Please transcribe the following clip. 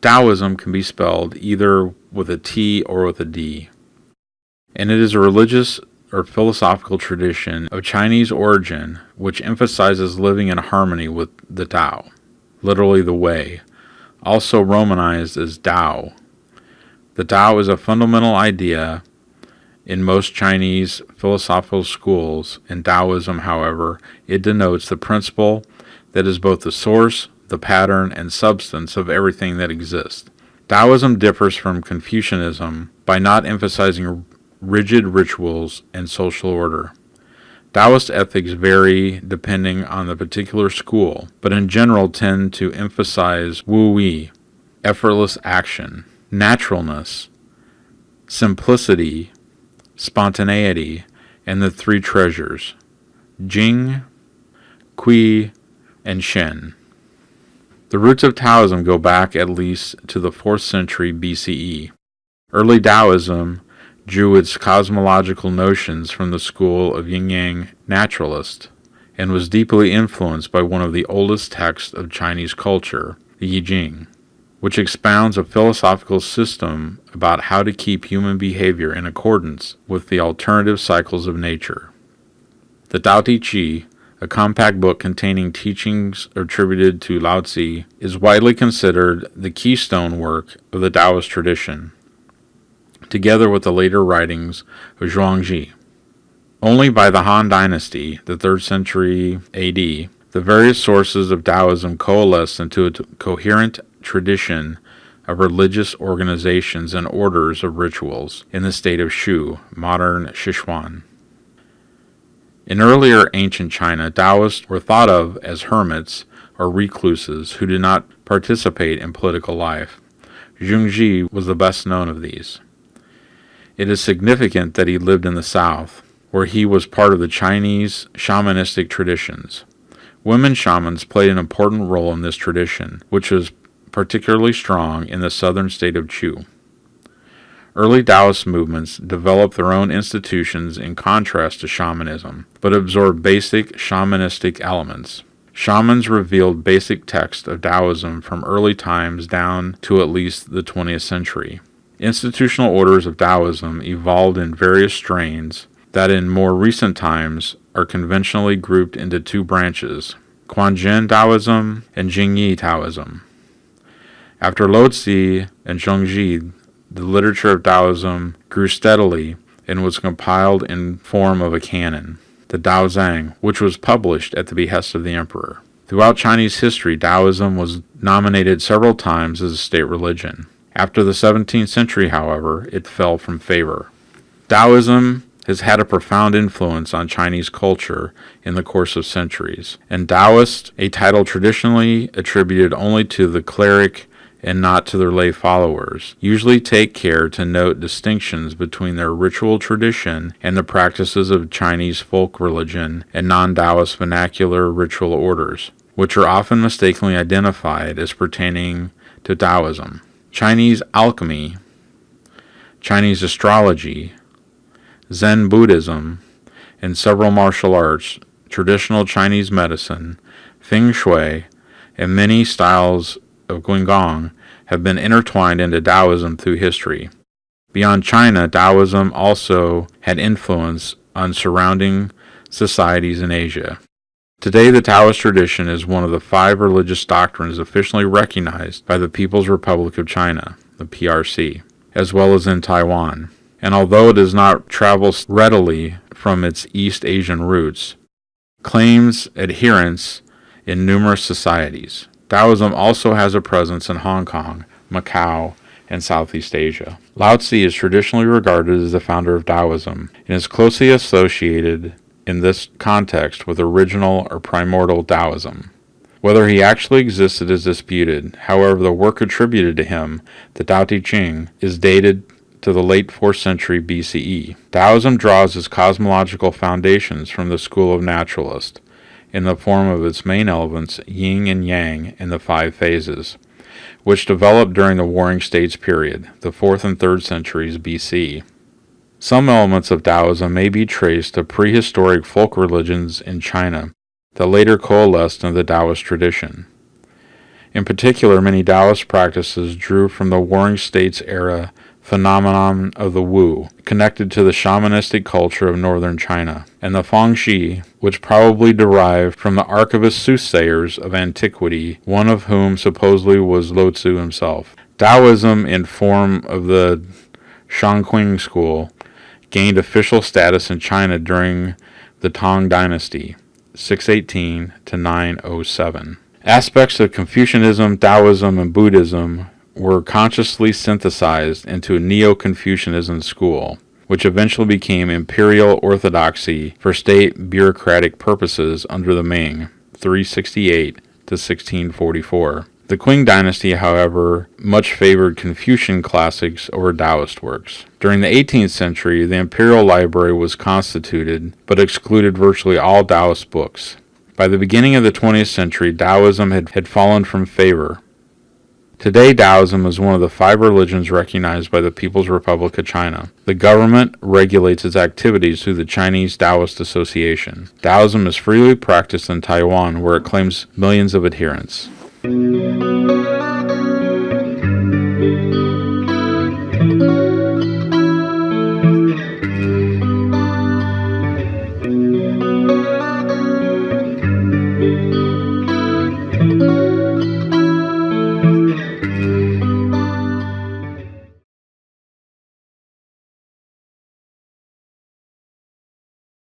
Taoism can be spelled either with a T or with a D, and it is a religious or philosophical tradition of Chinese origin which emphasizes living in harmony with the Tao, literally the way, also romanized as Tao. The Tao is a fundamental idea in most Chinese philosophical schools. In Taoism, however, it denotes the principle that is both the source, the pattern, and substance of everything that exists. Taoism differs from Confucianism by not emphasizing rigid rituals and social order. Taoist ethics vary depending on the particular school, but in general tend to emphasize wu-wei, effortless action, naturalness, simplicity, spontaneity, and the three treasures, Jing, Qi, and Shen. The roots of Taoism go back at least to the 4th century BCE. Early Taoism drew its cosmological notions from the school of yin-yang naturalists and was deeply influenced by one of the oldest texts of Chinese culture, the I Ching, which expounds a philosophical system about how to keep human behavior in accordance with the alternative cycles of nature. The Tao Te Chi, a compact book containing teachings attributed to Lao Tzu, is widely considered the keystone work of the Taoist tradition, together with the later writings of Zhuangzi. Only by the Han Dynasty, the 3rd century AD, the various sources of Taoism coalesced into a coherent tradition of religious organizations and orders of rituals in the state of Shu, modern Sichuan. In earlier ancient China, Taoists were thought of as hermits or recluses who did not participate in political life. Zhuangzi was the best known of these. It is significant that he lived in the south, where he was part of the Chinese shamanistic traditions. Women shamans played an important role in this tradition, which was particularly strong in the southern state of Chu. Early Taoist movements developed their own institutions in contrast to shamanism, but absorbed basic shamanistic elements. Shamans revealed basic texts of Taoism from early times down to at least the 20th century. Institutional orders of Taoism evolved in various strains that in more recent times are conventionally grouped into two branches, Quanzhen Taoism and Jingyi Taoism. After Lao Tzu and Zhuangzi, the literature of Taoism grew steadily and was compiled in form of a canon, the Daozang, which was published at the behest of the emperor. Throughout Chinese history, Taoism was nominated several times as a state religion. After the 17th century, however, it fell from favor. Taoism has had a profound influence on Chinese culture in the course of centuries, and Taoist, a title traditionally attributed only to the cleric and not to their lay followers, usually take care to note distinctions between their ritual tradition and the practices of Chinese folk religion and non-Taoist vernacular ritual orders, which are often mistakenly identified as pertaining to Taoism. Chinese alchemy, Chinese astrology, Zen Buddhism, and several martial arts, traditional Chinese medicine, Feng Shui, and many styles of Guigong have been intertwined into Taoism through history. Beyond China, Taoism also had influence on surrounding societies in Asia. Today, the Taoist tradition is one of the 5 religious doctrines officially recognized by the People's Republic of China, the PRC, as well as in Taiwan. And although it does not travel readily from its East Asian roots, claims adherence in numerous societies. Taoism also has a presence in Hong Kong, Macau, and Southeast Asia. Lao Tzu is traditionally regarded as the founder of Taoism and is closely associated in this context with original or primordial Taoism. Whether he actually existed is disputed. However, the work attributed to him, the Tao Te Ching, is dated to the late 4th century BCE. Taoism draws its cosmological foundations from the school of naturalists, in the form of its main elements, yin and yang, in the 5 phases, which developed during the Warring States period, the 4th and 3rd centuries BC. Some elements of Taoism may be traced to prehistoric folk religions in China that later coalesced into the Taoist tradition. In particular, many Taoist practices drew from the Warring States era phenomenon of the Wu, connected to the shamanistic culture of northern China, and the Fangxi, which probably derived from the archivist soothsayers of antiquity, one of whom supposedly was Lao Tzu himself. Taoism, in form of the Shangqing school, gained official status in China during the Tang Dynasty, 618 to 907. Aspects of Confucianism, Taoism, and Buddhism were consciously synthesized into a Neo-Confucianism school, which eventually became imperial orthodoxy for state bureaucratic purposes under the Ming, 368 to 1644. The Qing dynasty, however, much favored Confucian classics over Taoist works. During the 18th century, the imperial library was constituted, but excluded virtually all Taoist books. By the beginning of the 20th century, Taoism had fallen from favor. Today, Taoism is one of the 5 religions recognized by the People's Republic of China. The government regulates its activities through the Chinese Taoist Association. Taoism is freely practiced in Taiwan, where it claims millions of adherents.